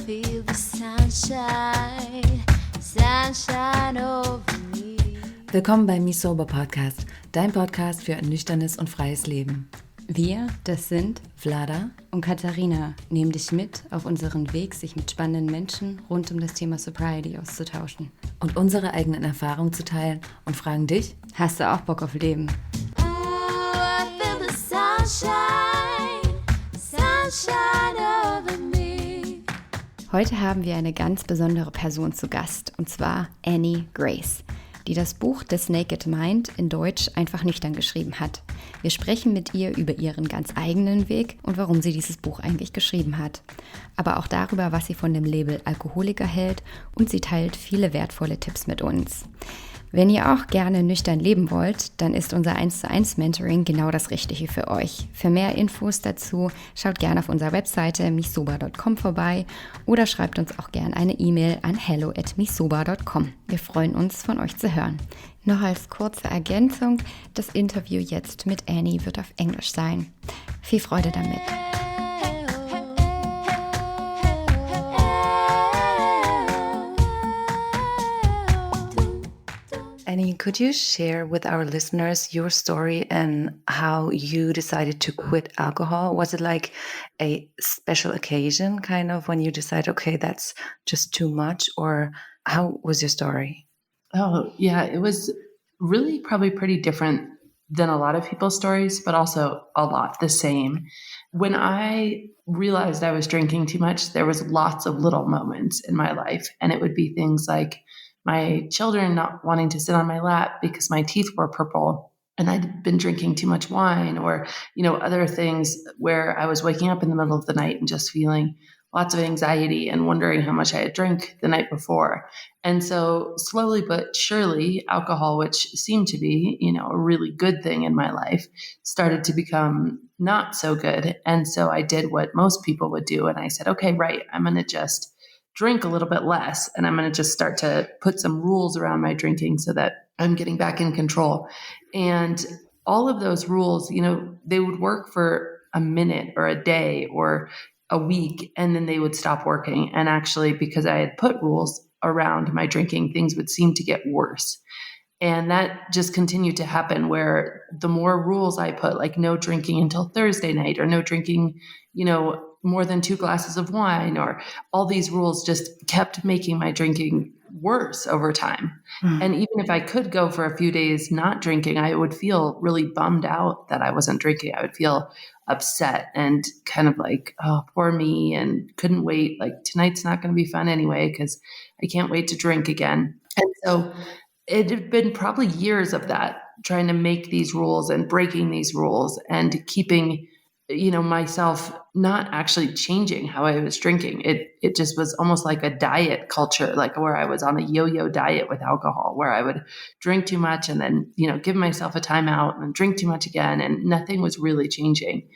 feel the sunshine over me. Willkommen beim Me Sober Podcast, dein Podcast für ein nüchternes und freies Leben. Wir, das sind Vlada und Katharina, nehmen dich mit auf unseren Weg, sich mit spannenden Menschen rund um das Thema Sobriety auszutauschen. Und unsere eigenen Erfahrungen zu teilen und fragen dich, hast du auch Bock auf Leben? I feel the sunshine over me. Heute haben wir eine ganz besondere Person zu Gast, und zwar Annie Grace, die das Buch This Naked Mind in Deutsch einfach nüchtern geschrieben hat. Wir sprechen mit ihr über ihren ganz eigenen Weg und warum sie dieses Buch eigentlich geschrieben hat. Aber auch darüber, was sie von dem Label Alkoholiker hält, und sie teilt viele wertvolle Tipps mit uns. Wenn ihr auch gerne nüchtern leben wollt, dann ist unser 1:1 Mentoring genau das Richtige für euch. Für mehr Infos dazu schaut gerne auf unserer Webseite misoba.com vorbei oder schreibt uns auch gerne eine E-Mail an hello@misoba.com. Wir freuen uns, von euch zu hören. Noch als kurze Ergänzung, das Interview jetzt mit Annie wird auf Englisch sein. Viel Freude damit. Annie, could you share with our listeners your story and how you decided to quit alcohol? Was it like a special occasion, kind of, when you decided, okay, that's just too much? Or how was your story? Oh, yeah, it was really probably pretty different than a lot of people's stories, but also a lot the same. When I realized I was drinking too much, there was lots of little moments in my life, and it would be things like my children not wanting to sit on my lap because my teeth were purple and I'd been drinking too much wine, or, other things where I was waking up in the middle of the night and just feeling lots of anxiety and wondering how much I had drank the night before. And so slowly but surely, alcohol, which seemed to be, a really good thing in my life, started to become not so good. And so I did what most people would do. And I said, okay, right, I'm going to just drink a little bit less, and I'm going to just start to put some rules around my drinking so that I'm getting back in control. And all of those rules, they would work for a minute or a day or a week, and then they would stop working. And actually, because I had put rules around my drinking, things would seem to get worse. And that just continued to happen, where the more rules I put, like no drinking until Thursday night, or no drinking, more than 2 glasses of wine, or all these rules just kept making my drinking worse over time. And even if I could go for a few days not drinking, I would feel really bummed out that I wasn't drinking. I would feel upset and kind of like, oh, poor me, and couldn't wait. Like, tonight's not going to be fun anyway, because I can't wait to drink again. And so it had been probably years of that, trying to make these rules and breaking these rules and keeping myself not actually changing how I was drinking. It just was almost like a diet culture, like where I was on a yo-yo diet with alcohol, where I would drink too much and then, give myself a timeout and drink too much again, and nothing was really changing.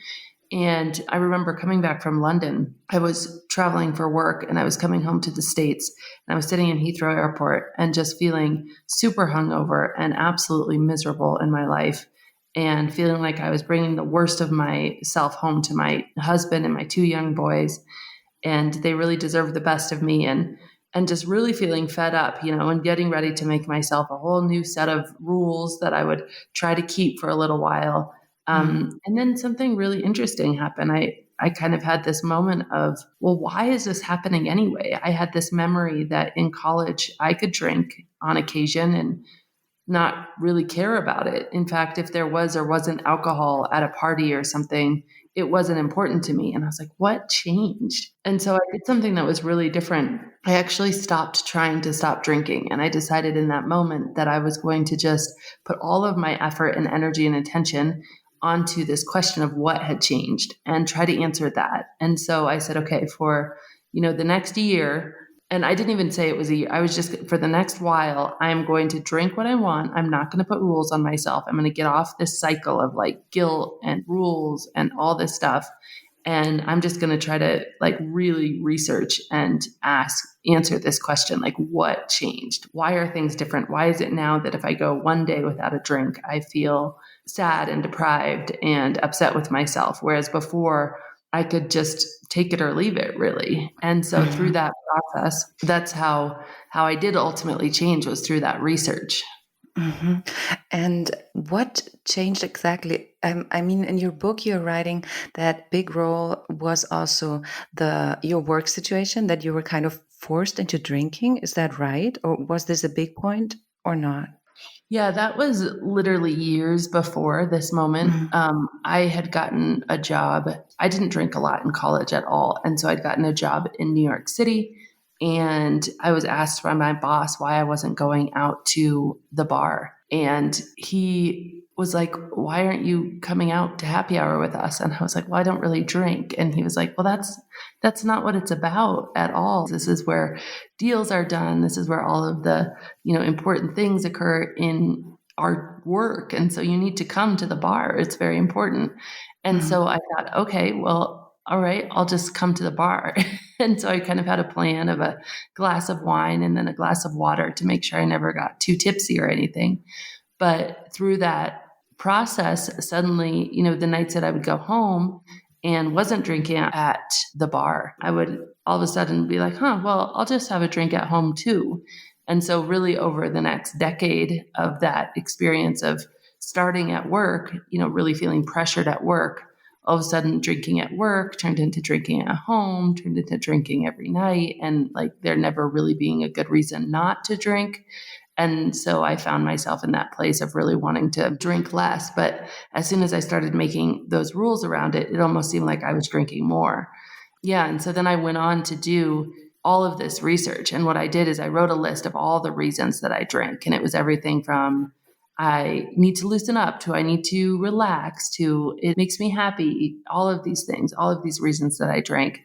And I remember coming back from London. I was traveling for work, and I was coming home to the States, and I was sitting in Heathrow Airport and just feeling super hungover and absolutely miserable in my life, and feeling like I was bringing the worst of myself home to my husband and my 2 young boys, and they really deserved the best of me, and just really feeling fed up, and getting ready to make myself a whole new set of rules that I would try to keep for a little while. And then something really interesting happened. I kind of had this moment of, well, why is this happening anyway? I had this memory that in college I could drink on occasion and not really care about it. In fact, if there was or wasn't alcohol at a party or something, it wasn't important to me. And I was like, what changed? And so I did something that was really different. I actually stopped trying to stop drinking. And I decided in that moment that I was going to just put all of my effort and energy and attention onto this question of what had changed and try to answer that. And so I said, okay, for, the next year, and I didn't even say it was a year. I was just, for the next while, I'm going to drink what I want. I'm not going to put rules on myself. I'm going to get off this cycle of like guilt and rules and all this stuff. And I'm just going to try to like really research and answer this question, like what changed? Why are things different? Why is it now that if I go one day without a drink, I feel sad and deprived and upset with myself? Whereas before I could just take it or leave it, really. And so through that process, that's how I did ultimately change, was through that research. And what changed exactly? I mean, in your book, you're writing that big role was also your work situation, that you were kind of forced into drinking. Is that right? Or was this a big point or not? Yeah, that was literally years before this moment. I had gotten a job. I didn't drink a lot in college at all. And so I'd gotten a job in New York City. And I was asked by my boss why I wasn't going out to the bar. And he was like, why aren't you coming out to happy hour with us? And I was like, well, I don't really drink. And he was like, well, that's not what it's about at all. This is where deals are done. This is where all of the, important things occur in our work. And so you need to come to the bar. It's very important. And so I thought, okay, well, all right, I'll just come to the bar. And so I kind of had a plan of a glass of wine and then a glass of water to make sure I never got too tipsy or anything. But through that process, suddenly, the nights that I would go home and wasn't drinking at the bar, I would all of a sudden be like, well, I'll just have a drink at home too. And so really over the next decade of that experience of starting at work, really feeling pressured at work, all of a sudden drinking at work turned into drinking at home, turned into drinking every night, and like there never really being a good reason not to drink. And so I found myself in that place of really wanting to drink less. But as soon as I started making those rules around it, it almost seemed like I was drinking more. Yeah. And so then I went on to do all of this research. And what I did is I wrote a list of all the reasons that I drank. And it was everything from I need to loosen up to I need to relax to it makes me happy, all of these things, all of these reasons that I drank.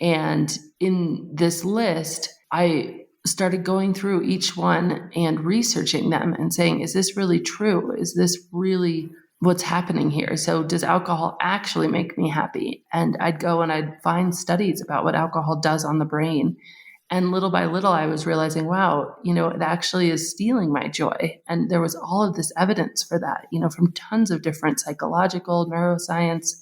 And in this list, I started going through each one and researching them and saying, is this really true? Is this really what's happening here? So does alcohol actually make me happy? And I'd go and I'd find studies about what alcohol does on the brain. And little by little, I was realizing, wow, it actually is stealing my joy. And there was all of this evidence for that, from tons of different psychological, neuroscience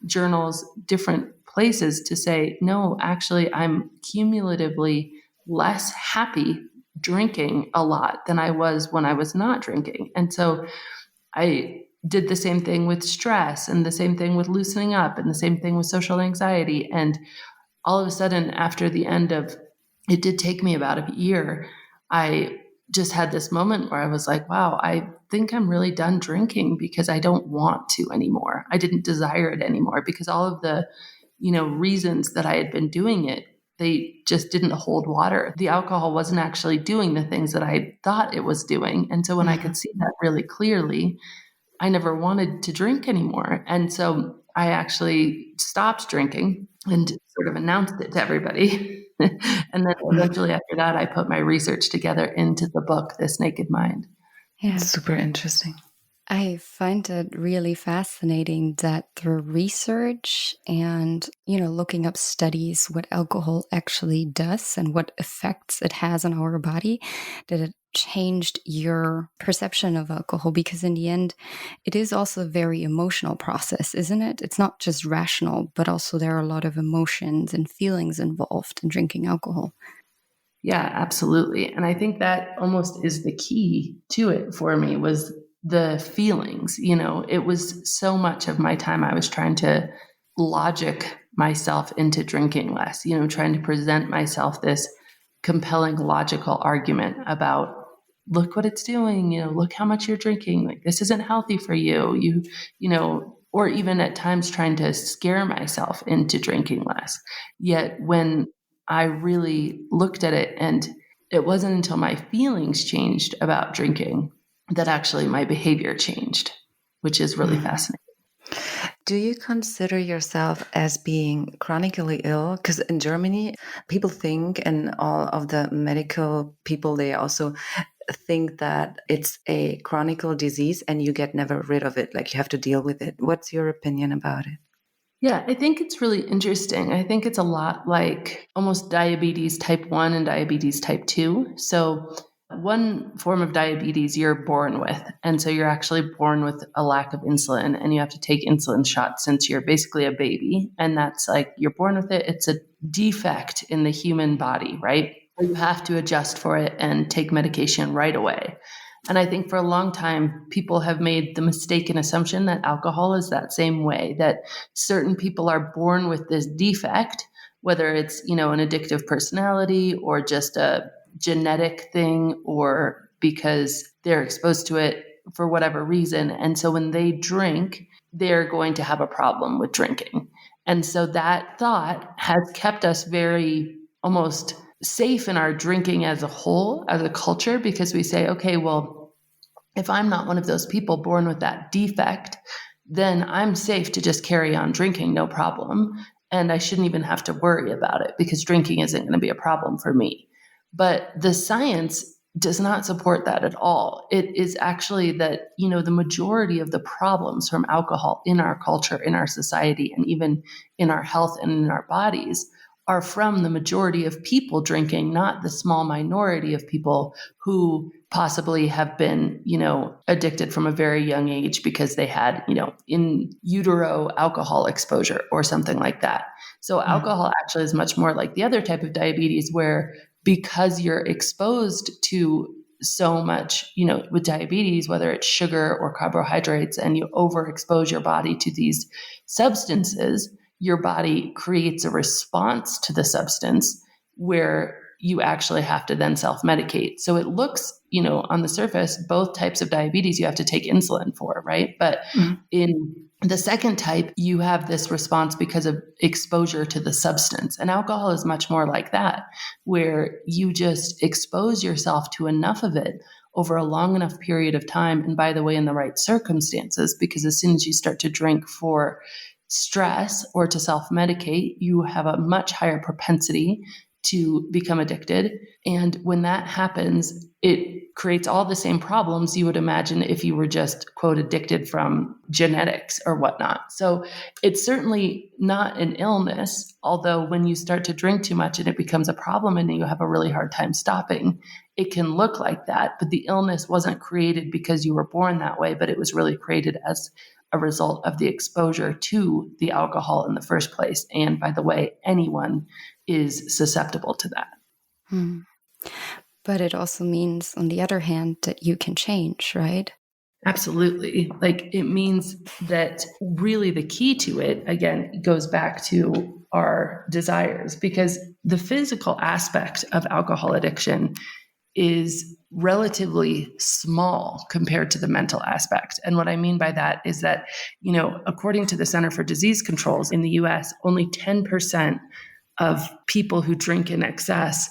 journals, different places to say, no, actually, I'm cumulatively less happy drinking a lot than I was when I was not drinking. And so I did the same thing with stress and the same thing with loosening up and the same thing with social anxiety. And all of a sudden, after the end of it did take me about a year, I just had this moment where I was like, wow, I think I'm really done drinking because I don't want to anymore. I didn't desire it anymore because all of the, reasons that I had been doing it, they just didn't hold water. The alcohol wasn't actually doing the things that I thought it was doing. And so when I could see that really clearly, I never wanted to drink anymore. And so I actually stopped drinking and sort of announced it to everybody. And then eventually after that, I put my research together into the book, This Naked Mind. Yeah. Super interesting. I find it really fascinating that through research and, looking up studies, what alcohol actually does and what effects it has on our body, that it changed your perception of alcohol. Because in the end, it is also a very emotional process, isn't it? It's not just rational, but also there are a lot of emotions and feelings involved in drinking alcohol. Yeah, absolutely. And I think that almost is the key to it for me was the feelings. It was so much of my time I was trying to logic myself into drinking less, trying to present myself this compelling logical argument about look what it's doing, look how much you're drinking, like this isn't healthy for you, or even at times trying to scare myself into drinking less. Yet when I really looked at it, and it wasn't until my feelings changed about drinking that actually my behavior changed, which is really fascinating. Do you consider yourself as being chronically ill? Because in Germany, people think, and all of the medical people, they also think that it's a chronic disease and you get never rid of it. Like you have to deal with it. What's your opinion about it? Yeah, I think it's really interesting. I think it's a lot like almost diabetes type 1 and diabetes type 2. So One form of diabetes you're born with. And so you're actually born with a lack of insulin, and you have to take insulin shots since you're basically a baby. And that's like, you're born with it. It's a defect in the human body, right? You have to adjust for it and take medication right away. And I think for a long time, people have made the mistaken assumption that alcohol is that same way, that certain people are born with this defect, whether it's, an addictive personality or just a genetic thing, or because they're exposed to it for whatever reason. And so when they drink, they're going to have a problem with drinking. And so that thought has kept us very almost safe in our drinking as a whole, as a culture, because we say, okay, well, if I'm not one of those people born with that defect, then I'm safe to just carry on drinking, no problem. And I shouldn't even have to worry about it because drinking isn't going to be a problem for me. But the science does not support that at all. It is actually that, the majority of the problems from alcohol in our culture, in our society, and even in our health and in our bodies are from the majority of people drinking, not the small minority of people who possibly have been, addicted from a very young age because they had, in utero alcohol exposure or something like that. So alcohol actually is much more like the other type of diabetes, where because you're exposed to so much, with diabetes, whether it's sugar or carbohydrates, and you overexpose your body to these substances, your body creates a response to the substance where you actually have to then self-medicate. So it looks, on the surface, both types of diabetes you have to take insulin for, right? But in the second type, you have this response because of exposure to the substance. And alcohol is much more like that, where you just expose yourself to enough of it over a long enough period of time. And by the way, in the right circumstances, because as soon as you start to drink for stress or to self-medicate, you have a much higher propensity to become addicted. And when that happens, it creates all the same problems you would imagine if you were just, quote, addicted from genetics or whatnot. So it's certainly not an illness, although when you start to drink too much and it becomes a problem and you have a really hard time stopping, it can look like that. But the illness wasn't created because you were born that way, but it was really created as a result of the exposure to the alcohol in the first place. And by the way, anyone is susceptible to that. But it also means, on the other hand, that you can change, right? Absolutely. Like, it means that really the key to it, again, goes back to our desires, because the physical aspect of alcohol addiction is relatively small compared to the mental aspect. And what I mean by that is that, according to the Center for Disease Controls in the US, only 10% of people who drink in excess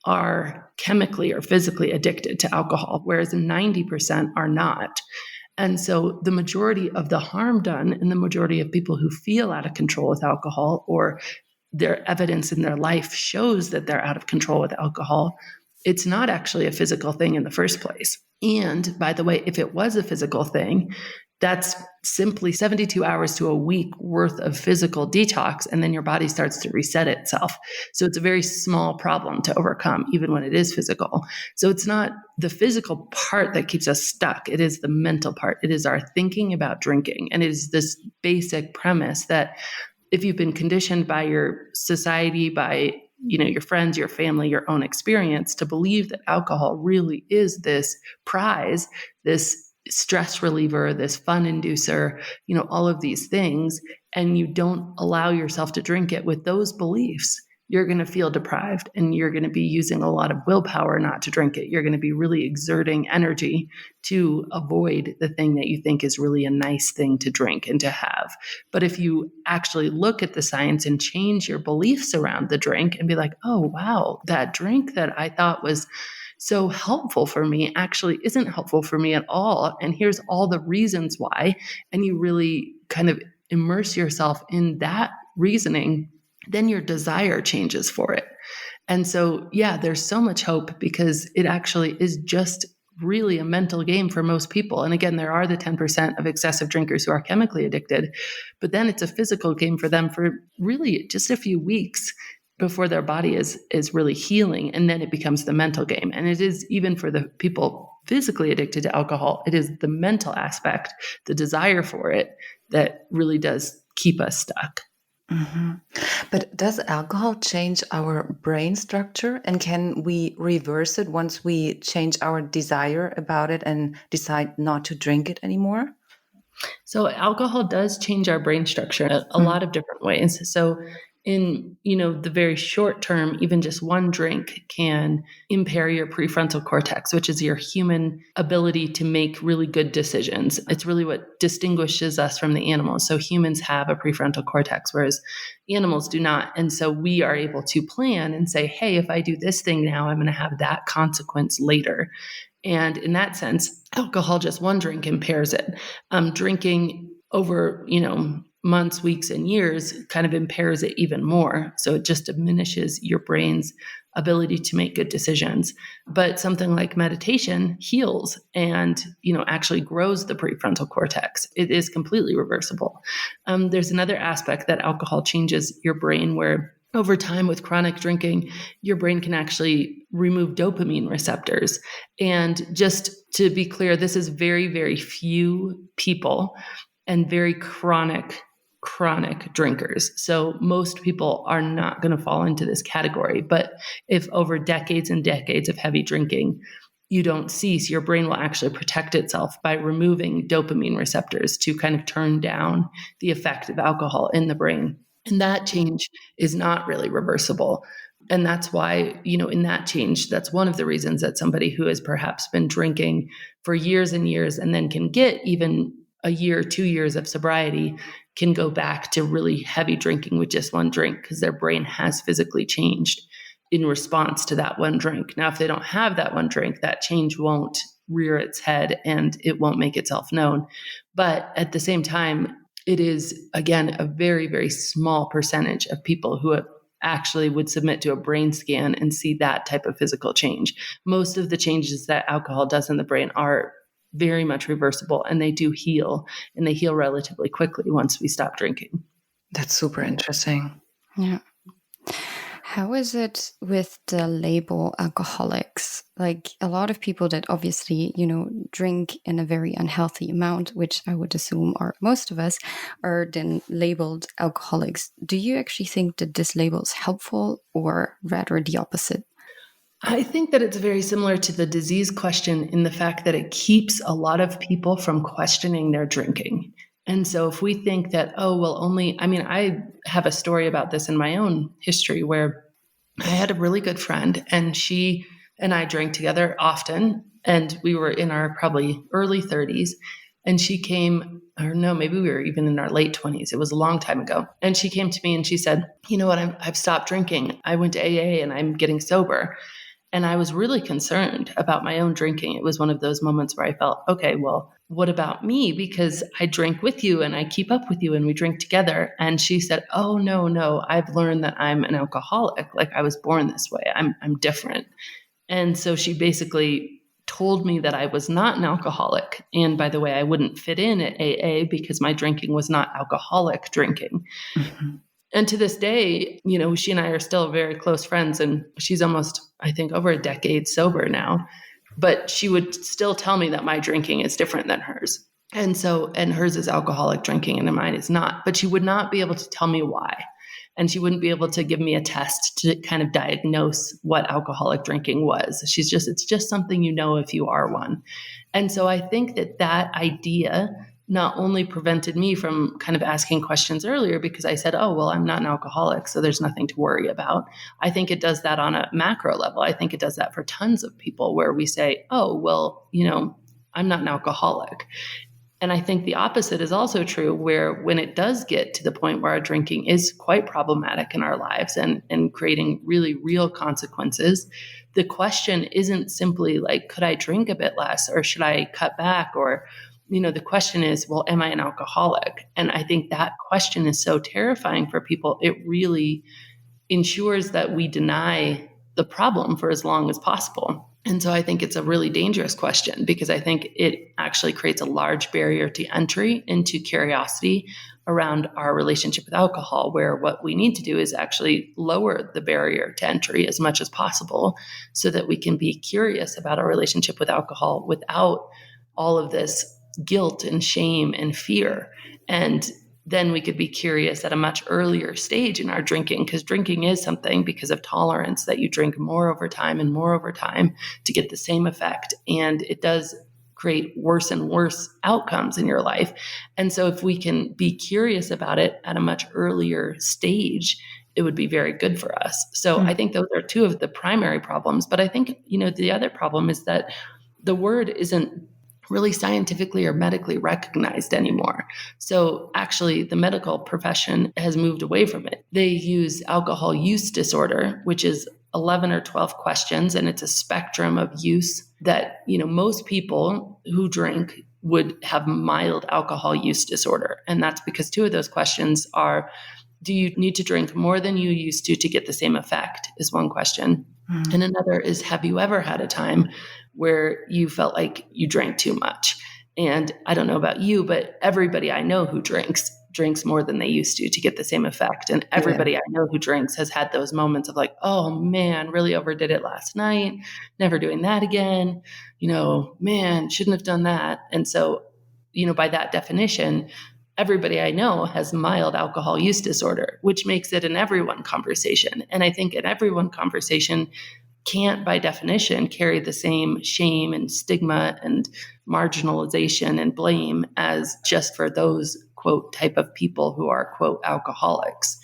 are chemically or physically addicted to alcohol, whereas 90% are not. And so the majority of the harm done and the majority of people who feel out of control with alcohol, or their evidence in their life shows that they're out of control with alcohol, it's not actually a physical thing in the first place. And by the way, if it was a physical thing, that's simply 72 hours to a week worth of physical detox, and then your body starts to reset itself. So it's a very small problem to overcome, even when it is physical. So it's not the physical part that keeps us stuck. It is the mental part. It is our thinking about drinking. And it is this basic premise that if you've been conditioned by your society, by your friends, your family, your own experience, to believe that alcohol really is this prize, this stress reliever, this fun inducer, all of these things, and you don't allow yourself to drink it with those beliefs, you're going to feel deprived, and you're going to be using a lot of willpower not to drink it. You're going to be really exerting energy to avoid the thing that you think is really a nice thing to drink and to have. But if you actually look at the science and change your beliefs around the drink and be like, oh, wow, that drink that I thought was so helpful for me actually isn't helpful for me at all. And here's all the reasons why. And you really kind of immerse yourself in that reasoning, then your desire changes for it. And so, yeah, there's so much hope, because it actually is just really a mental game for most people. And again, there are the 10% of excessive drinkers who are chemically addicted, but then it's a physical game for them for really just a few weeks. before their body is really healing. And then it becomes the mental game. And it is, even for the people physically addicted to alcohol, it is the mental aspect, the desire for it, that really does keep us stuck. Mm-hmm. But does alcohol change our brain structure? And can we reverse it once we change our desire about it and decide not to drink it anymore? So alcohol does change our brain structure a lot of different ways. So in, the very short term, even just one drink can impair your prefrontal cortex, which is your human ability to make really good decisions. It's really what distinguishes us from the animals. So humans have a prefrontal cortex, whereas animals do not. And so we are able to plan and say, hey, if I do this thing now, I'm going to have that consequence later. And in that sense, alcohol, just one drink, impairs it. Drinking over, months, weeks, and years kind of impairs it even more. So it just diminishes your brain's ability to make good decisions. But something like meditation heals and, actually grows the prefrontal cortex. It is completely reversible. There's another aspect that alcohol changes your brain where over time with chronic drinking, your brain can actually remove dopamine receptors. And just to be clear, this is very, very few people and very chronic drinkers. So most people are not going to fall into this category. But if over decades and decades of heavy drinking, you don't cease, your brain will actually protect itself by removing dopamine receptors to kind of turn down the effect of alcohol in the brain. And that change is not really reversible. And that's why, in that change, that's one of the reasons that somebody who has perhaps been drinking for years and years and then can get even a year, 2 years of sobriety can go back to really heavy drinking with just one drink because their brain has physically changed in response to that one drink. Now, if they don't have that one drink, that change won't rear its head and it won't make itself known. But at the same time, it is, again, a very, very small percentage of people who actually would submit to a brain scan and see that type of physical change. Most of the changes that alcohol does in the brain are very much reversible, and they do heal, and they heal relatively quickly once we stop drinking. That's super interesting. Yeah. How is it with the label alcoholics? Like a lot of people that obviously, drink in a very unhealthy amount, which I would assume are most of us, are then labeled alcoholics. Do you actually think that this label is helpful or rather the opposite? I think that it's very similar to the disease question in the fact that it keeps a lot of people from questioning their drinking. And so if we think that, I have a story about this in my own history where I had a really good friend and she and I drank together often. And we were in our probably early 30s. And she came, or no, maybe we were even in our late 20s. It was a long time ago. And she came to me and she said, you know what, I've stopped drinking. I went to AA and I'm getting sober. And I was really concerned about my own drinking. It was one of those moments where I felt, okay, well, what about me? Because I drink with you and I keep up with you and we drink together. And she said, oh, no, I've learned that I'm an alcoholic. Like I was born this way. I'm different. And so she basically told me that I was not an alcoholic. And by the way, I wouldn't fit in at AA because my drinking was not alcoholic drinking. Mm-hmm. And to this day, she and I are still very close friends, and she's almost, I think, over a decade sober now. But she would still tell me that my drinking is different than hers. And hers is alcoholic drinking and mine is not. But she would not be able to tell me why. And she wouldn't be able to give me a test to kind of diagnose what alcoholic drinking was. It's just something if you are one. And so I think that idea not only prevented me from kind of asking questions earlier because I said, oh, well, I'm not an alcoholic, so there's nothing to worry about. I think it does that on a macro level. I think it does that for tons of people where we say, oh, well, I'm not an alcoholic. And I think the opposite is also true where when it does get to the point where our drinking is quite problematic in our lives and creating really real consequences, the question isn't simply like, could I drink a bit less or should I cut back or the question is, well, am I an alcoholic? And I think that question is so terrifying for people. It really ensures that we deny the problem for as long as possible. And so I think it's a really dangerous question because I think it actually creates a large barrier to entry into curiosity around our relationship with alcohol, where what we need to do is actually lower the barrier to entry as much as possible so that we can be curious about our relationship with alcohol without all of this guilt and shame and fear. And then we could be curious at a much earlier stage in our drinking, because drinking is something, because of tolerance, that you drink more over time and more over time to get the same effect. And it does create worse and worse outcomes in your life. And so if we can be curious about it at a much earlier stage, it would be very good for us. So I think those are two of the primary problems. But I think, the other problem is that the word isn't really scientifically or medically recognized anymore. So actually the medical profession has moved away from it. They use alcohol use disorder, which is 11 or 12 questions, and it's a spectrum of use that, most people who drink would have mild alcohol use disorder. And that's because two of those questions are, do you need to drink more than you used to get the same effect, is one question. And another is, have you ever had a time where you felt like you drank too much? And I don't know about you, but everybody I know who drinks more than they used to get the same effect. And everybody I know who drinks has had those moments of like, oh man, really overdid it last night, never doing that again, man, shouldn't have done that. And so, by that definition, everybody I know has mild alcohol use disorder, which makes it an everyone conversation. And I think an everyone conversation can't, by definition, carry the same shame and stigma and marginalization and blame as just for those, quote, type of people who are, quote, alcoholics.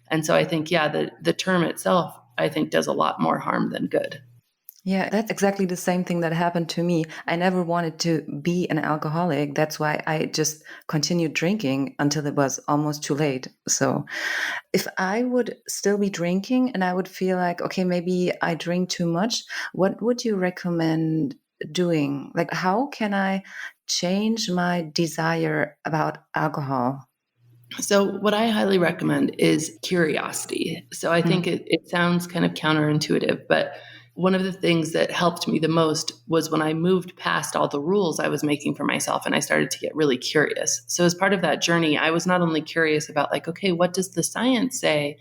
And so I think, the term itself, I think, does a lot more harm than good. Yeah, that's exactly the same thing that happened to me. I never wanted to be an alcoholic. That's why I just continued drinking until it was almost too late. So if I would still be drinking and I would feel like, okay, maybe I drink too much, what would you recommend doing? Like, how can I change my desire about alcohol? So what I highly recommend is curiosity. So I think it sounds kind of counterintuitive, but one of the things that helped me the most was when I moved past all the rules I was making for myself and I started to get really curious. So as part of that journey, I was not only curious about like, okay, what does the science say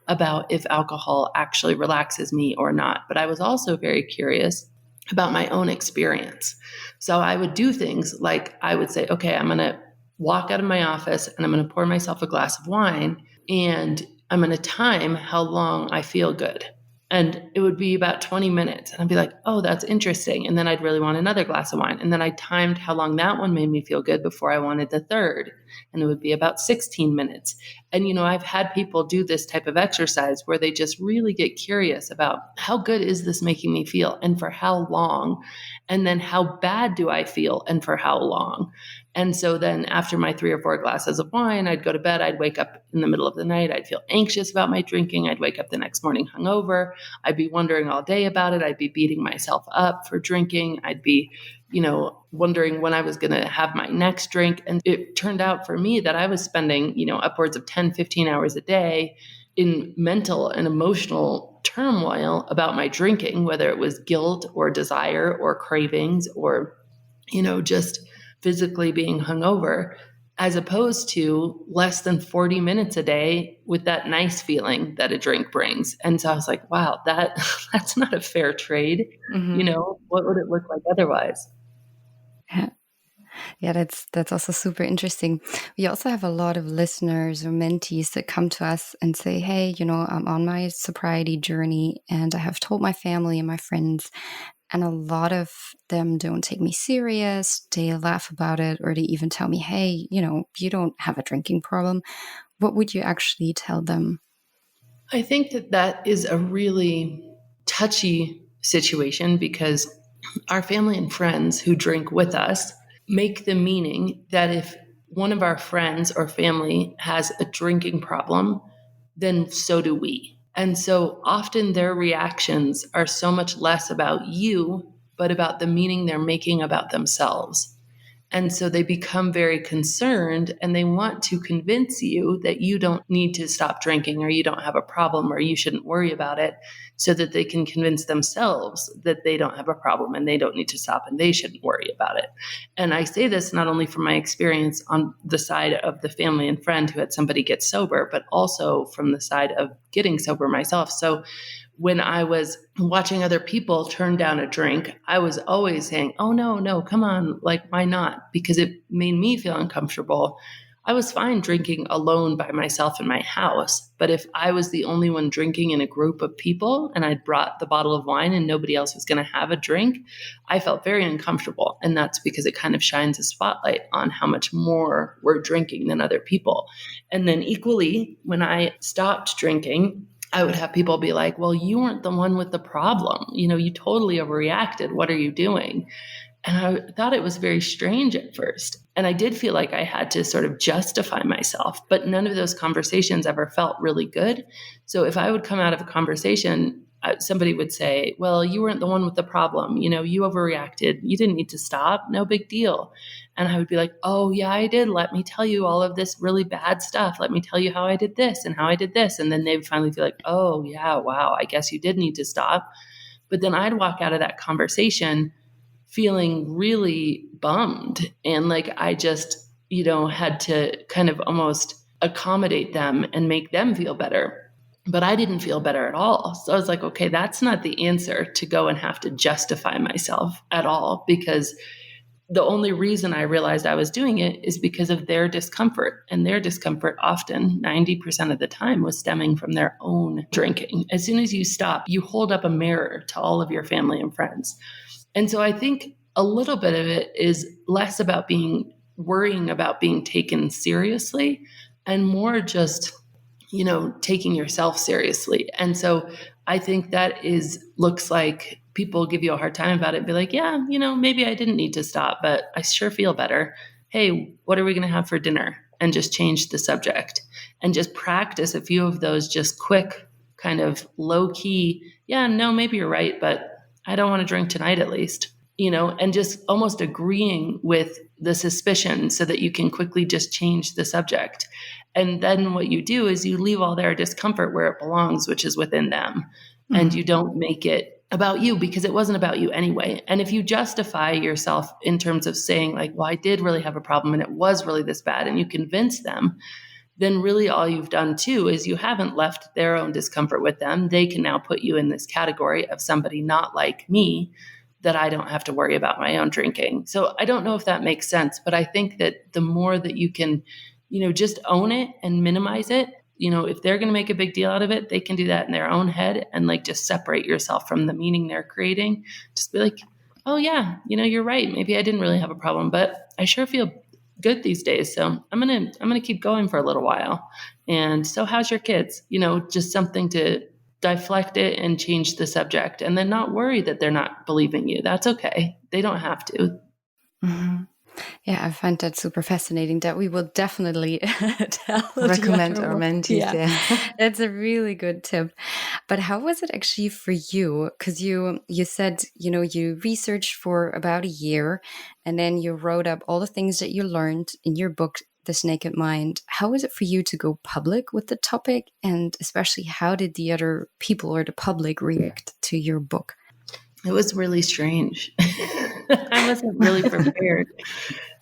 about if alcohol actually relaxes me or not? But I was also very curious about my own experience. So I would do things like I would say, okay, I'm going to walk out of my office and I'm going to pour myself a glass of wine and I'm going to time how long I feel good. And it would be about 20 minutes. And I'd be like, oh, that's interesting. And then I'd really want another glass of wine. And then I timed how long that one made me feel good before I wanted the third. And it would be about 16 minutes. And, I've had people do this type of exercise where they just really get curious about how good is this making me feel and for how long? And then how bad do I feel and for how long? And so then after my 3 or 4 glasses of wine, I'd go to bed. I'd wake up in the middle of the night. I'd feel anxious about my drinking. I'd wake up the next morning hungover. I'd be wondering all day about it. I'd be beating myself up for drinking. I'd be, wondering when I was going to have my next drink. And it turned out for me that I was spending, upwards of 10, 15 hours a day in mental and emotional turmoil about my drinking, whether it was guilt or desire or cravings or, just physically being hungover, as opposed to less than 40 minutes a day with that nice feeling that a drink brings. And so I was like, wow, that's not a fair trade. What would it look like otherwise? Yeah, that's also super interesting. We also have a lot of listeners or mentees that come to us and say, hey, I'm on my sobriety journey and I have told my family and my friends, and a lot of them don't take me serious. They laugh about it, or they even tell me, hey, you don't have a drinking problem. What would you actually tell them? I think that is a really touchy situation because our family and friends who drink with us make the meaning that if one of our friends or family has a drinking problem, then so do we. And so often their reactions are so much less about you, but about the meaning they're making about themselves. And so they become very concerned and they want to convince you that you don't need to stop drinking or you don't have a problem or you shouldn't worry about it, so that they can convince themselves that they don't have a problem and they don't need to stop and they shouldn't worry about it. And I say this not only from my experience on the side of the family and friend who had somebody get sober, but also from the side of getting sober myself. So when I was watching other people turn down a drink, I was always saying, oh, no, come on. Like, why not? Because it made me feel uncomfortable. I was fine drinking alone by myself in my house. But if I was the only one drinking in a group of people and I'd brought the bottle of wine and nobody else was going to have a drink, I felt very uncomfortable. And that's because it kind of shines a spotlight on how much more we're drinking than other people. And then equally, when I stopped drinking, I would have people be like, well, you weren't the one with the problem. You totally overreacted. What are you doing? And I thought it was very strange at first. And I did feel like I had to sort of justify myself, but none of those conversations ever felt really good. So if I would come out of a conversation, somebody would say, well, you weren't the one with the problem. You overreacted. You didn't need to stop. No big deal. And I would be like, oh, yeah, I did. Let me tell you all of this really bad stuff. Let me tell you how I did this and how I did this. And then they would finally feel like, oh, yeah, wow, I guess you did need to stop. But then I'd walk out of that conversation feeling really bummed. And like I just, had to kind of almost accommodate them and make them feel better. But I didn't feel better at all. So I was like, okay, that's not the answer to go and have to justify myself at all, because the only reason I realized I was doing it is because of their discomfort. And their discomfort often 90% of the time was stemming from their own drinking. As soon as you stop, you hold up a mirror to all of your family and friends. And so I think a little bit of it is less about worrying about being taken seriously and more just, taking yourself seriously. And so I think that looks like people give you a hard time about it and be like, yeah, maybe I didn't need to stop, but I sure feel better. Hey, what are we going to have for dinner? And just change the subject and just practice a few of those just quick kind of low key. Yeah, no, maybe you're right, but I don't want to drink tonight at least, and just almost agreeing with the suspicion so that you can quickly just change the subject. And then what you do is you leave all their discomfort where it belongs, which is within them. Mm-hmm. And you don't make it about you because it wasn't about you anyway. And if you justify yourself in terms of saying like, well, I did really have a problem and it was really this bad, and you convince them, then really all you've done too is you haven't left their own discomfort with them. They can now put you in this category of somebody not like me, that I don't have to worry about my own drinking. So I don't know if that makes sense, but I think that the more that you can, just own it and minimize it, if they're going to make a big deal out of it, they can do that in their own head and like just separate yourself from the meaning they're creating. Just be like, oh yeah, you're right. Maybe I didn't really have a problem, but I sure feel good these days. So I'm going to keep going for a little while. And so how's your kids? Just something to deflect it and change the subject, and then not worry that they're not believing you. That's okay. They don't have to. Mm-hmm. Yeah, I find that super fascinating. That we will definitely recommend our mentees. Yeah. That's a really good tip. But how was it actually for you? Because you said, you researched for about a year, and then you wrote up all the things that you learned in your book, This Naked Mind. How was it for you to go public with the topic? And especially, how did the other people or the public react to your book? It was really strange. I wasn't really prepared,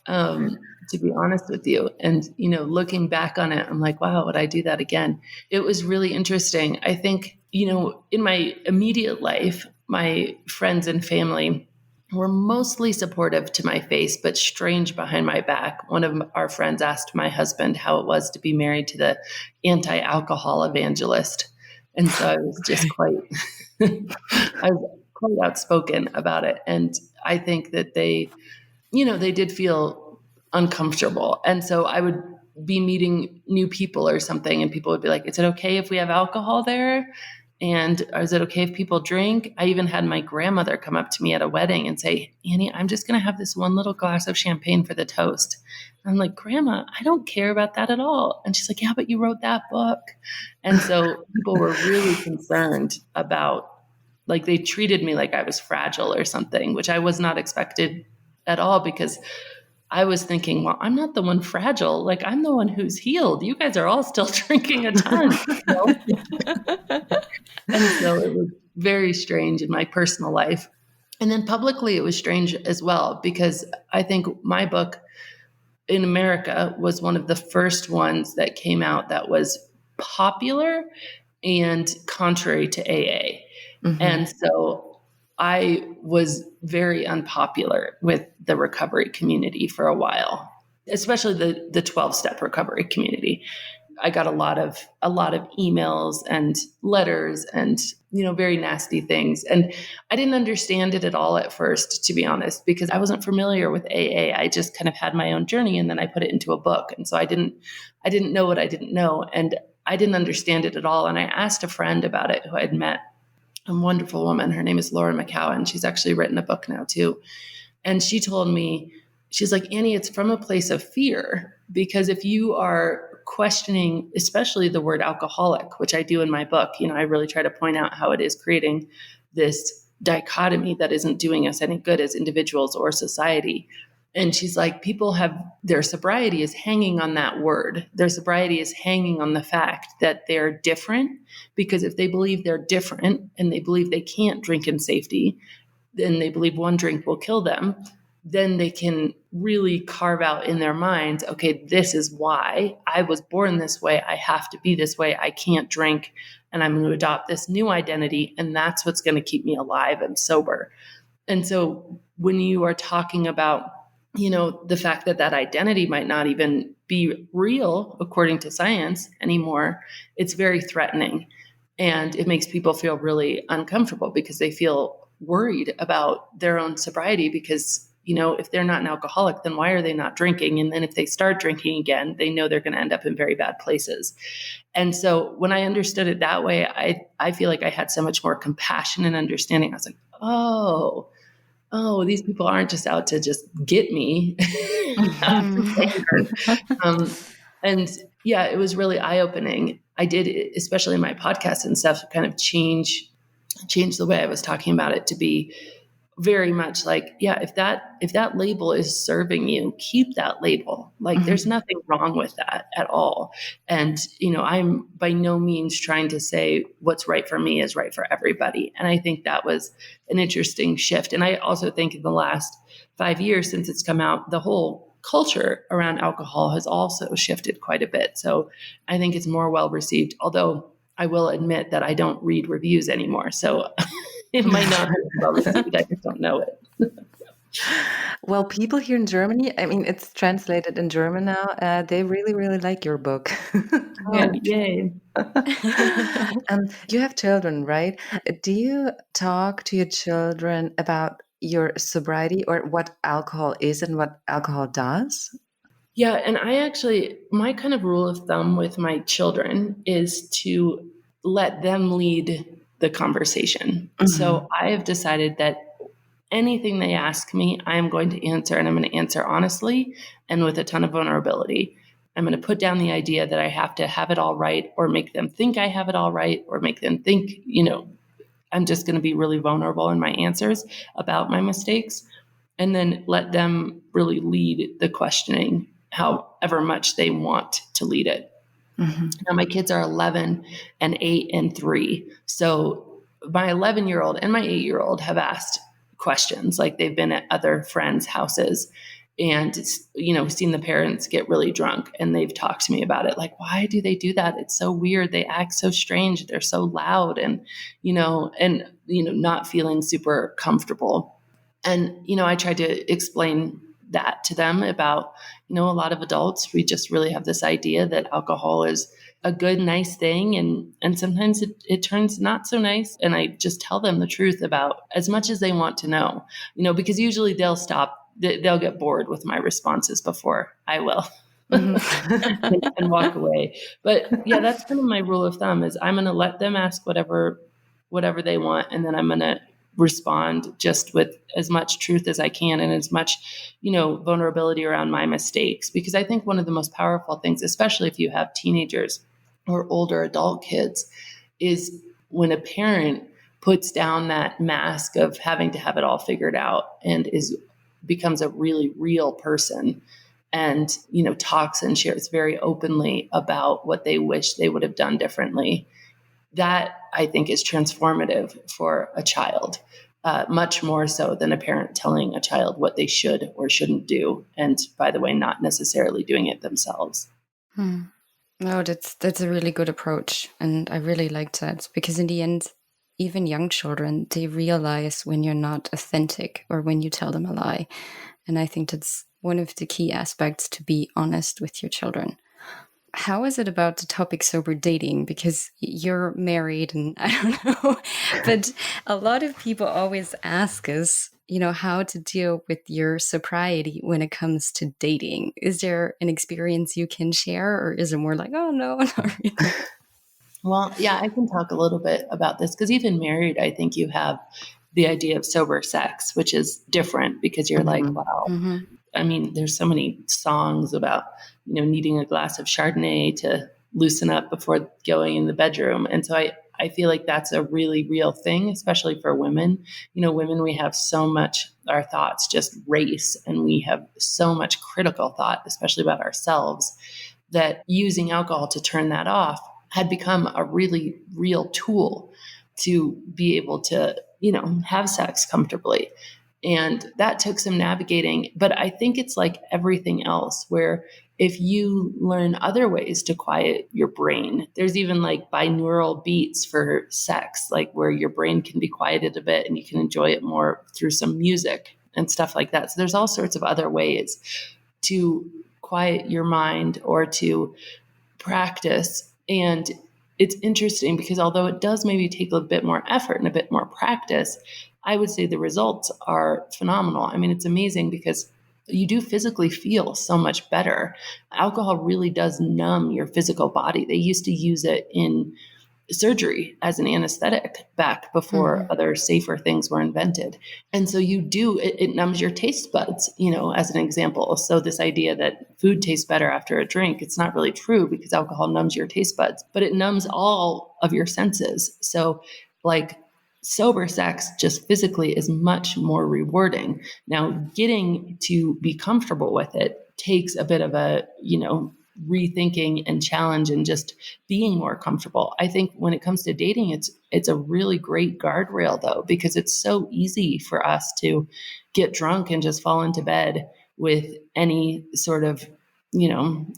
to be honest with you. And, looking back on it, I'm like, wow, would I do that again? It was really interesting. I think, in my immediate life, my friends and family were mostly supportive to my face, but strange behind my back. One of our friends asked my husband how it was to be married to the anti-alcohol evangelist. And so I was just I was quite outspoken about it. And I think that they did feel uncomfortable. And so I would be meeting new people or something, and people would be like, is it okay if we have alcohol there? And is it okay if people drink? I even had my grandmother come up to me at a wedding and say, Annie, I'm just going to have this one little glass of champagne for the toast. And I'm like, Grandma, I don't care about that at all. And she's like, yeah, but you wrote that book. And so people were really concerned about, like, they treated me like I was fragile or something, which I was not expected at all, because I was thinking, well, I'm not the one fragile. Like, I'm the one who's healed. You guys are all still drinking a ton. And so it was very strange in my personal life. And then publicly, it was strange as well, because I think my book in America was one of the first ones that came out that was popular and contrary to AA. Mm-hmm. And so I was very unpopular with the recovery community for a while, especially the 12-step recovery community. I got a lot of emails and letters and, very nasty things. And I didn't understand it at all at first, to be honest, because I wasn't familiar with AA. I just kind of had my own journey, and then I put it into a book. And so I didn't know what I didn't know. And I didn't understand it at all. And I asked a friend about it who I had met, a wonderful woman. Her name is Laura McCowan. She's actually written a book now too. And she told me, she's like, Annie, it's from a place of fear, because if you are questioning, especially the word alcoholic, which I do in my book, I really try to point out how it is creating this dichotomy that isn't doing us any good as individuals or society. And she's like, people have their sobriety is hanging on that word. Their sobriety is hanging on the fact that they're different, because if they believe they're different and they believe they can't drink in safety, then they believe one drink will kill them, then they can really carve out in their minds, okay, this is why I was born this way. I have to be this way. I can't drink, and I'm going to adopt this new identity. And that's what's going to keep me alive and sober. And so when you are talking about, the fact that identity might not even be real according to science anymore, it's very threatening. And it makes people feel really uncomfortable, because they feel worried about their own sobriety, because if they're not an alcoholic, then why are they not drinking? And then if they start drinking again, they know they're going to end up in very bad places. And so when I understood it that way, I feel like I had so much more compassion and understanding. I was like, oh, these people aren't just out to just get me. And yeah, it was really eye-opening. I did, especially in my podcast and stuff, kind of change the way I was talking about it to be very much like, yeah, if that label is serving you, keep that label. Like, there's nothing wrong with that at all. And, I'm by no means trying to say what's right for me is right for everybody. And I think that was an interesting shift. And I also think in the last 5 years since it's come out, the whole culture around alcohol has also shifted quite a bit. So I think it's more well received, although I will admit that I don't read reviews anymore. So it might not be well received. I just don't know it. Well, people here in Germany, I mean, it's translated in German now. They really, really like your book. Oh, yay. You have children, right? Do you talk to your children about your sobriety, or what alcohol is and what alcohol does? Yeah. And my kind of rule of thumb with my children is to let them lead the conversation. Mm-hmm. So I have decided that anything they ask me, I am going to answer, and I'm going to answer honestly and with a ton of vulnerability. I'm going to put down the idea that I have to have it all right, or make them think I have it all right, or make them think, I'm just going to be really vulnerable in my answers about my mistakes, and then let them really lead the questioning however much they want to lead it. Mm-hmm. Now, my kids are 11 and 8 and 3. So my 11-year-old and my 8-year-old have asked questions. Like, they've been at other friends' houses and, seen the parents get really drunk, and they've talked to me about it. Like, why do they do that? It's so weird. They act so strange. They're so loud and, not feeling super comfortable. And, I tried to explain that to them about, a lot of adults, we just really have this idea that alcohol is a good, nice thing. And sometimes it turns not so nice. And I just tell them the truth about as much as they want to know, because usually they'll get bored with my responses before I will. and walk away. But yeah, that's kind of my rule of thumb, is I'm going to let them ask whatever they want. And then I'm going to respond just with as much truth as I can, and as much, vulnerability around my mistakes. Because I think one of the most powerful things, especially if you have teenagers or older adult kids, is when a parent puts down that mask of having to have it all figured out and is becomes a really real person and, talks and shares very openly about what they wish they would have done differently. That, I think, is transformative for a child, much more so than a parent telling a child what they should or shouldn't do. And by the way, not necessarily doing it themselves. No, that's a really good approach. And I really liked that because in the end, even young children, they realize when you're not authentic or when you tell them a lie. And I think that's one of the key aspects, to be honest with your children. How is it about the topic sober dating? Because you're married and I don't know, but a lot of people always ask us, how to deal with your sobriety when it comes to dating. Is there an experience you can share, or is it more like, oh no, not really? Well, yeah, I can talk a little bit about this because even married, I think you have the idea of sober sex, which is different because you're like, wow. I mean, there's so many songs about, needing a glass of Chardonnay to loosen up before going in the bedroom. And so I feel like that's a really real thing, especially for women. Women, we have so much, our thoughts just race, and we have so much critical thought, especially about ourselves, that using alcohol to turn that off had become a really real tool to be able to, have sex comfortably. And that took some navigating. But I think it's like everything else, where if you learn other ways to quiet your brain, there's even like binaural beats for sex, like where your brain can be quieted a bit and you can enjoy it more through some music and stuff like that. So there's all sorts of other ways to quiet your mind or to practice. And it's interesting because although it does maybe take a bit more effort and a bit more practice, I would say the results are phenomenal. I mean, it's amazing because you do physically feel so much better. Alcohol really does numb your physical body. They used to use it in surgery as an anesthetic back before other safer things were invented. And so it numbs your taste buds, as an example. So this idea that food tastes better after a drink, it's not really true because alcohol numbs your taste buds, but it numbs all of your senses. So like sober sex just physically is much more rewarding. Now, getting to be comfortable with it takes a bit of a, rethinking and challenge and just being more comfortable. I think when it comes to dating, it's a really great guardrail though, because it's so easy for us to get drunk and just fall into bed with any sort of,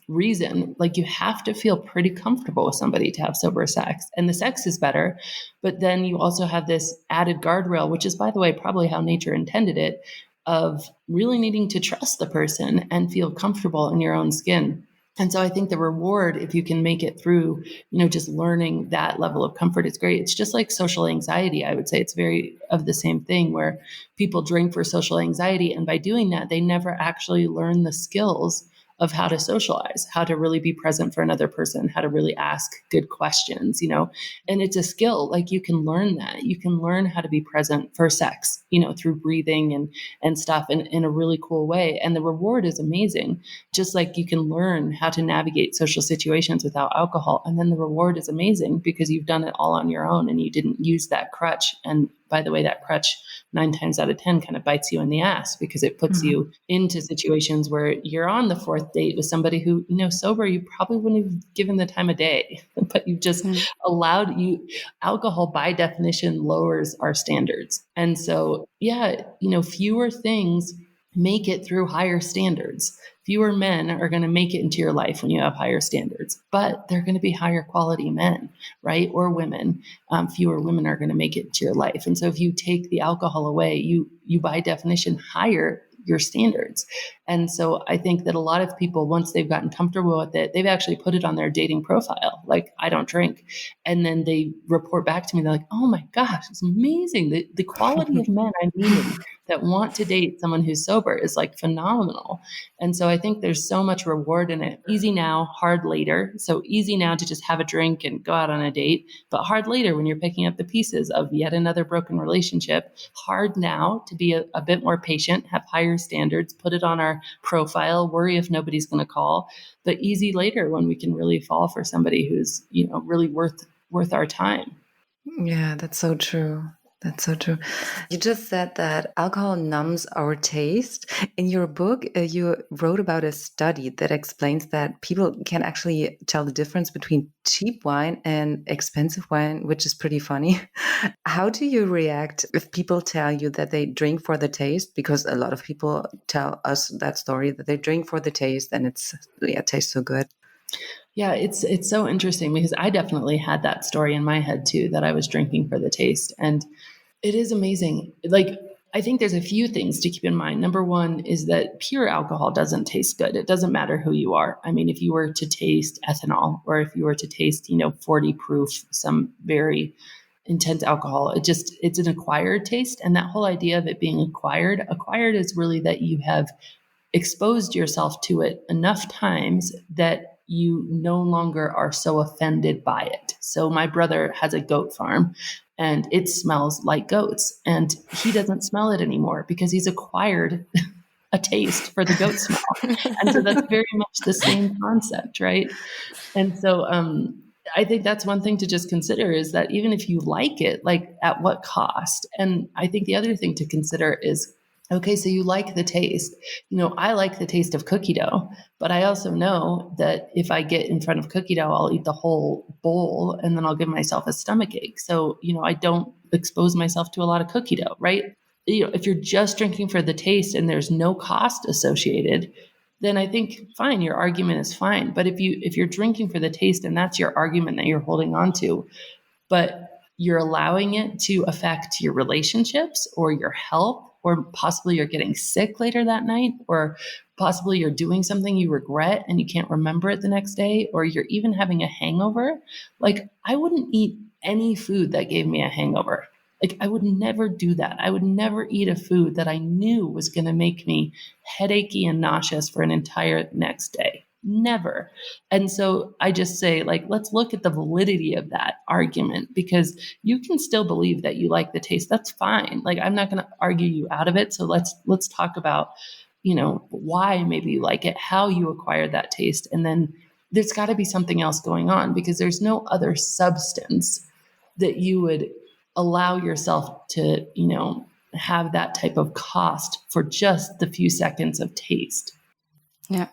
reason. Like you have to feel pretty comfortable with somebody to have sober sex, and the sex is better. But then you also have this added guardrail, which is, by the way, probably how nature intended it, of really needing to trust the person and feel comfortable in your own skin. And so I think the reward, if you can make it through, just learning that level of comfort, is great. It's just like social anxiety. I would say it's very of the same thing, where people drink for social anxiety. And by doing that, they never actually learn the skills of how to socialize, how to really be present for another person, how to really ask good questions, and it's a skill. Like you can learn that. You can learn how to be present for sex, through breathing and stuff in a really cool way. And the reward is amazing. Just like you can learn how to navigate social situations without alcohol. And then the reward is amazing because you've done it all on your own and you didn't use that crutch. And by the way, that crutch 9 times out of 10 kind of bites you in the ass because it puts you into situations where you're on the fourth date with somebody who, sober, you probably wouldn't have given the time of day, but you've just allowed alcohol by definition lowers our standards. And so, fewer things make it through higher standards. Fewer men are going to make it into your life when you have higher standards, but they're going to be higher quality men, right? Or women. Fewer women are going to make it into your life. And so if you take the alcohol away, you by definition higher your standards. And so I think that a lot of people, once they've gotten comfortable with it, they've actually put it on their dating profile. Like, I don't drink. And then they report back to me. They're like, oh my gosh, it's amazing. The quality of men I'm meeting that want to date someone who's sober is like phenomenal. And so I think there's so much reward in it. Easy now, hard later. So easy now to just have a drink and go out on a date, but hard later when you're picking up the pieces of yet another broken relationship. Hard now to be a bit more patient, have higher standards, put it on our profile, worry if nobody's going to call, but easy later when we can really fall for somebody who's, really worth our time. Yeah, that's so true. That's so true. You just said that alcohol numbs our taste. In your book, you wrote about a study that explains that people can actually tell the difference between cheap wine and expensive wine, which is pretty funny. How do you react if people tell you that they drink for the taste? Because a lot of people tell us that story that they drink for the taste and it tastes so good. Yeah, it's so interesting because I definitely had that story in my head too, that I was drinking for the taste. And it is amazing. Like, I think there's a few things to keep in mind. Number one is that pure alcohol doesn't taste good. It doesn't matter who you are. I mean, if you were to taste ethanol or if you were to taste, 40 proof, some very intense alcohol, it's an acquired taste. And that whole idea of it being acquired is really that you have exposed yourself to it enough times that you no longer are so offended by it. So my brother has a goat farm and it smells like goats and he doesn't smell it anymore because he's acquired a taste for the goat smell. And so that's very much the same concept, right? And so I think that's one thing to just consider is that even if you like it, like at what cost? And I think the other thing to consider is, okay, so you like the taste. I like the taste of cookie dough, but I also know that if I get in front of cookie dough, I'll eat the whole bowl and then I'll give myself a stomach ache. So, I don't expose myself to a lot of cookie dough, right? If you're just drinking for the taste and there's no cost associated, then I think fine, your argument is fine. But if you're drinking for the taste and that's your argument that you're holding on to, but you're allowing it to affect your relationships or your health, or possibly you're getting sick later that night, or possibly you're doing something you regret and you can't remember it the next day, or you're even having a hangover. Like, I wouldn't eat any food that gave me a hangover. Like, I would never do that. I would never eat a food that I knew was going to make me headachy and nauseous for an entire next day. Never. And so I just say, like, let's look at the validity of that argument, because you can still believe that you like the taste. That's fine. Like, I'm not going to argue you out of it. So let's talk about, why maybe you like it, how you acquired that taste. And then there's got to be something else going on, because there's no other substance that you would allow yourself to, have that type of cost for just the few seconds of taste. Yeah.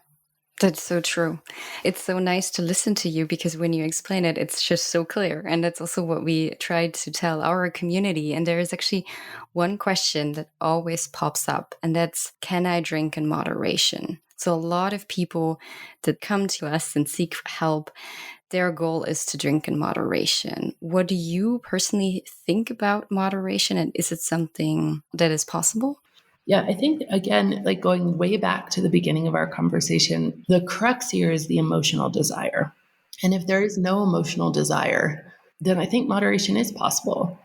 That's so true. It's so nice to listen to you, because when you explain it, it's just so clear. And that's also what we try to tell our community. And there is actually one question that always pops up, and that's, can I drink in moderation? So a lot of people that come to us and seek help, their goal is to drink in moderation. What do you personally think about moderation? And is it something that is possible? Yeah, I think, again, like going way back to the beginning of our conversation, the crux here is the emotional desire. And if there is no emotional desire, then I think moderation is possible.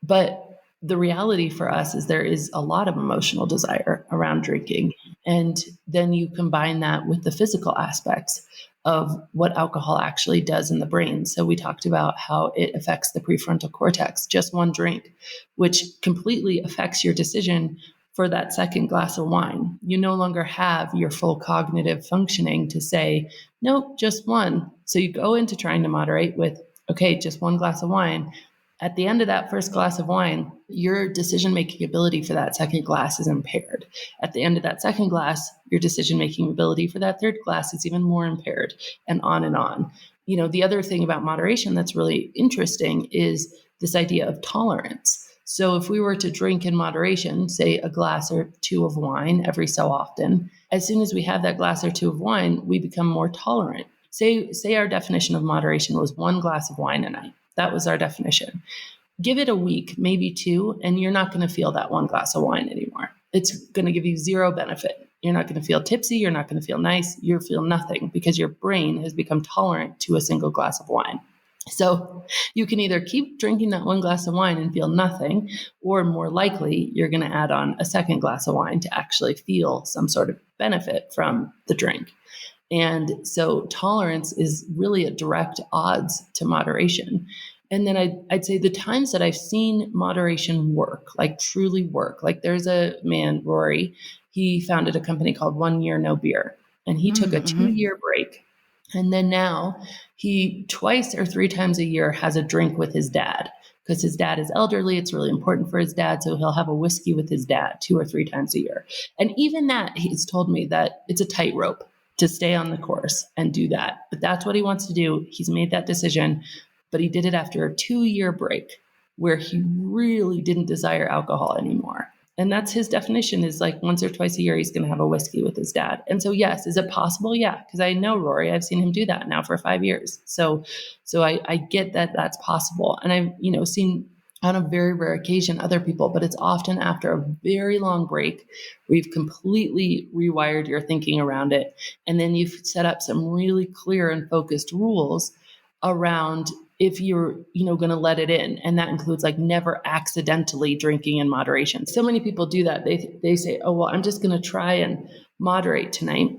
But the reality for us is there is a lot of emotional desire around drinking. And then you combine that with the physical aspects of what alcohol actually does in the brain. So we talked about how it affects the prefrontal cortex, just one drink, which completely affects your decision for that second glass of wine. You no longer have your full cognitive functioning to say, nope, just one. So you go into trying to moderate with, okay, just one glass of wine. At the end of that first glass of wine, your decision-making ability for that second glass is impaired. At the end of that second glass, your decision-making ability for that third glass is even more impaired, and on and on. The other thing about moderation that's really interesting is this idea of tolerance. So if we were to drink in moderation, say a glass or two of wine every so often, as soon as we have that glass or two of wine, we become more tolerant. Say our definition of moderation was one glass of wine a night. That was our definition. Give it a week, maybe two, and you're not going to feel that one glass of wine anymore. It's going to give you zero benefit. You're not going to feel tipsy. You're not going to feel nice. You'll feel nothing, because your brain has become tolerant to a single glass of wine. So you can either keep drinking that one glass of wine and feel nothing, or more likely, you're going to add on a second glass of wine to actually feel some sort of benefit from the drink. And so tolerance is really at direct odds to moderation. And then I'd say the times that I've seen moderation work, like truly work, like there's a man, Rory, he founded a company called 1 Year No Beer, and he took a 2-year break. And then now he 2 or 3 times a year has a drink with his dad, because his dad is elderly. It's really important for his dad. So he'll have a whiskey with his dad 2 or 3 times a year. And even that, he's told me that it's a tightrope to stay on the course and do that. But that's what he wants to do. He's made that decision, but he did it after a 2-year break where he really didn't desire alcohol anymore. And that's his definition, is like once or twice a year, he's going to have a whiskey with his dad. And so, yes, is it possible? Yeah. Because I know Rory, I've seen him do that now for 5 years. So I get that that's possible. And I've, seen on a very rare occasion other people, but it's often after a very long break where you've completely rewired your thinking around it. And then you've set up some really clear and focused rules around if you're, going to let it in. And that includes like never accidentally drinking in moderation. So many people do that. They say, oh, well, I'm just going to try and moderate tonight,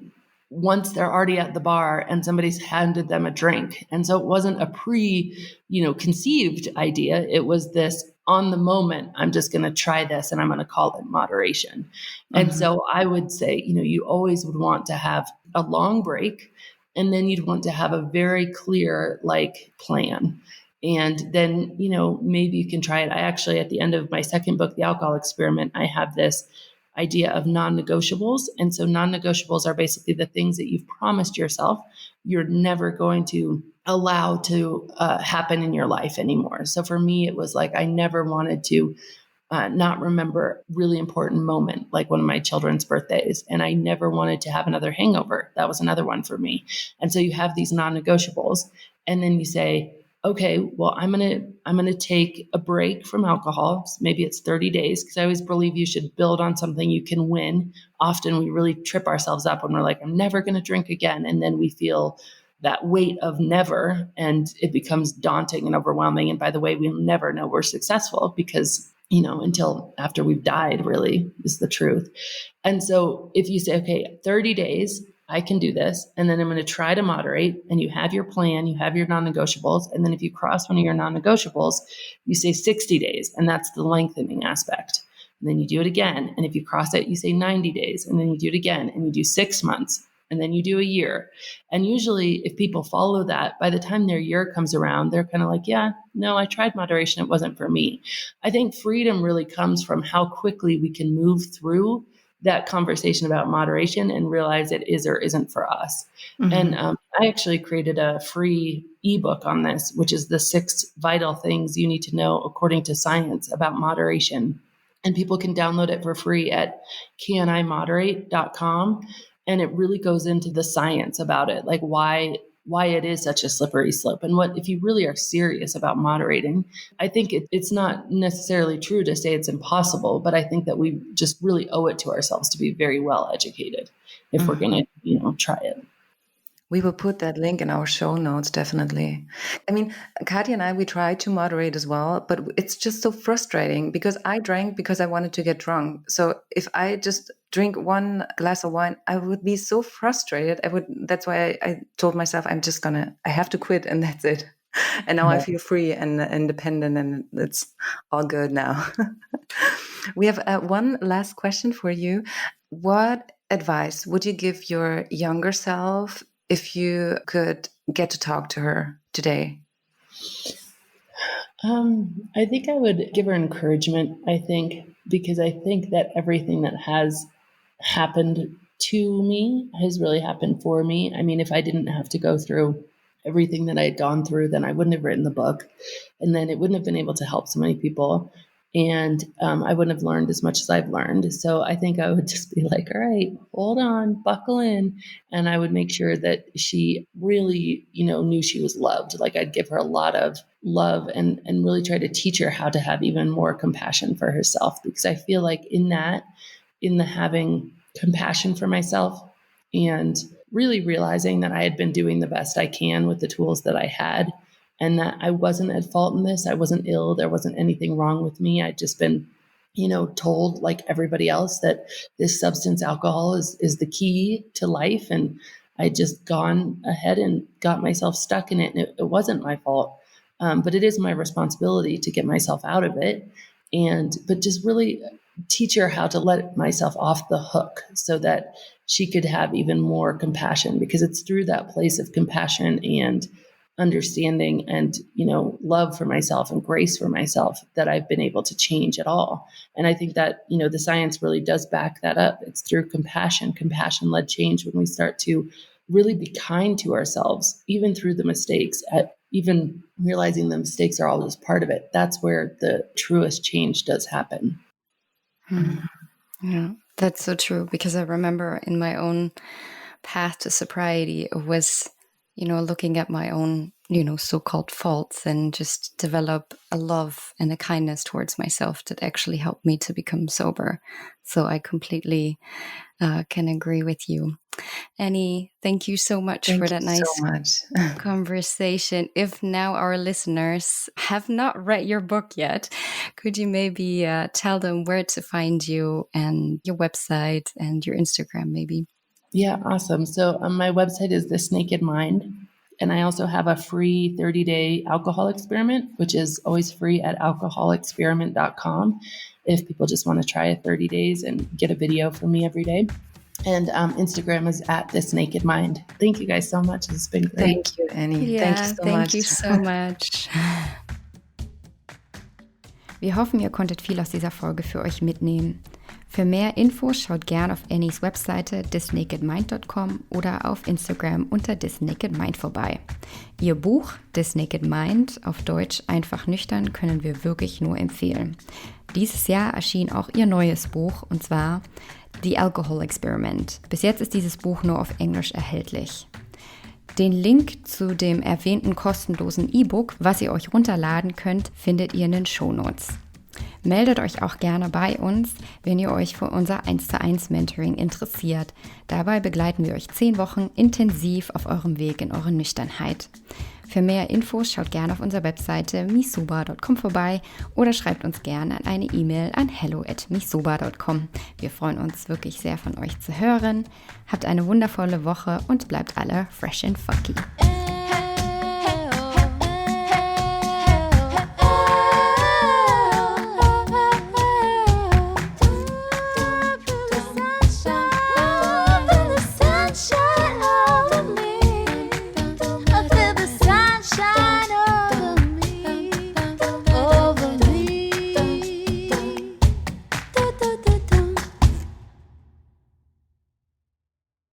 once they're already at the bar and somebody's handed them a drink. And so it wasn't a conceived idea. It was this on the moment, I'm just going to try this and I'm going to call it moderation. Mm-hmm. And so I would say, you always would want to have a long break, and then you'd want to have a very clear plan. And then, maybe you can try it. I actually, at the end of my second book, The Alcohol Experiment, I have this idea of non-negotiables. And so non-negotiables are basically the things that you've promised yourself you're never going to allow to happen in your life anymore. So for me, it was like I never wanted to not remember really important moment, like one of my children's birthdays. And I never wanted to have another hangover. That was another one for me. And so you have these non-negotiables, and then you say, okay, well, I'm going to take a break from alcohol. Maybe it's 30 days, because I always believe you should build on something you can win. Often we really trip ourselves up when we're like, I'm never going to drink again. And then we feel that weight of never, and it becomes daunting and overwhelming. And by the way, we'll never know we're successful because, until after we've died, really, is the truth. And so if you say, okay, 30 days, I can do this, and then I'm going to try to moderate, and you have your plan, you have your non-negotiables. And then if you cross one of your non-negotiables, you say 60 days, and that's the lengthening aspect. And then you do it again. And if you cross it, you say 90 days, and then you do it again, and you do 6 months, and then you do a year. And usually if people follow that, by the time their year comes around, they're kind of like, yeah, no, I tried moderation. It wasn't for me. I think freedom really comes from how quickly we can move through that conversation about moderation and realize it is or isn't for us. Mm-hmm. And I actually created a free ebook on this, which is the 6 vital things you need to know according to science about moderation. And people can download it for free at canimoderate.com. And it really goes into the science about it, like why it is such a slippery slope. And what, if you really are serious about moderating, I think it's not necessarily true to say it's impossible, but I think that we just really owe it to ourselves to be very well educated if we're going to, try it. We will put that link in our show notes, definitely. I mean, Katya and I, we tried to moderate as well, but it's just so frustrating because I drank because I wanted to get drunk. So if I just drink 1 glass of wine, I would be so frustrated. That's why I told myself, I have to quit, and that's it. And now I feel free and independent, and it's all good now. We have one last question for you. What advice would you give your younger self if you could get to talk to her today? I think I would give her encouragement, because I think that everything that has happened to me has really happened for me. I mean, if I didn't have to go through everything that I had gone through, then I wouldn't have written the book, and then it wouldn't have been able to help so many people. And I wouldn't have learned as much as I've learned. So I think I would just be like, all right, hold on, buckle in. And I would make sure that she really, knew she was loved. Like I'd give her a lot of love and really try to teach her how to have even more compassion for herself. Because I feel like in the having compassion for myself and really realizing that I had been doing the best I can with the tools that I had, and that I wasn't at fault in this. I wasn't ill. There wasn't anything wrong with me. I'd just been, told like everybody else that this substance, alcohol, is the key to life. And I'd just gone ahead and got myself stuck in it. And it wasn't my fault. But it is my responsibility to get myself out of it. But just really teach her how to let myself off the hook so that she could have even more compassion, because it's through that place of compassion and understanding and, love for myself and grace for myself that I've been able to change at all. And I think that, the science really does back that up. It's through compassion-led change when we start to really be kind to ourselves, even through the mistakes, even realizing the mistakes are all just part of it. That's where the truest change does happen. Yeah, that's so true, because I remember in my own path to sobriety, it was, looking at my own, so-called faults and just develop a love and a kindness towards myself that actually helped me to become sober. So I completely can agree with you. Annie, thank you so much for that nice conversation. If now our listeners have not read your book yet, could you maybe tell them where to find you and your website and your Instagram maybe? Yeah, awesome. So my website is This Naked Mind. And I also have a free 30-day alcohol experiment, which is always free at alcoholexperiment.com if people just want to try a 30 days and get a video from me every day. And Instagram is at This Naked Mind. Thank you guys so much. It's been great. Thank you, Annie. Ja, Thank you so much. Wir hoffen, ihr konntet viel aus dieser Folge für euch mitnehmen. Für mehr Infos schaut gern auf Annies Webseite thisnakedmind.com oder auf Instagram unter thisnakedmind vorbei. Ihr Buch This Naked Mind, auf Deutsch einfach nüchtern, können wir wirklich nur empfehlen. Dieses Jahr erschien auch ihr neues Buch, und zwar The Alcohol Experiment. Bis jetzt ist dieses Buch nur auf Englisch erhältlich. Den Link zu dem erwähnten kostenlosen E-Book, was ihr euch runterladen könnt, findet ihr in den Shownotes. Meldet euch auch gerne bei uns, wenn ihr euch für unser 1:1 Mentoring interessiert. Dabei begleiten wir euch 10 Wochen intensiv auf eurem Weg in eure Nüchternheit. Für mehr Infos schaut gerne auf unserer Webseite misoba.com vorbei oder schreibt uns gerne an eine E-Mail an hello@misoba.com. Wir freuen uns wirklich sehr, von euch zu hören. Habt eine wundervolle Woche und bleibt alle fresh and funky.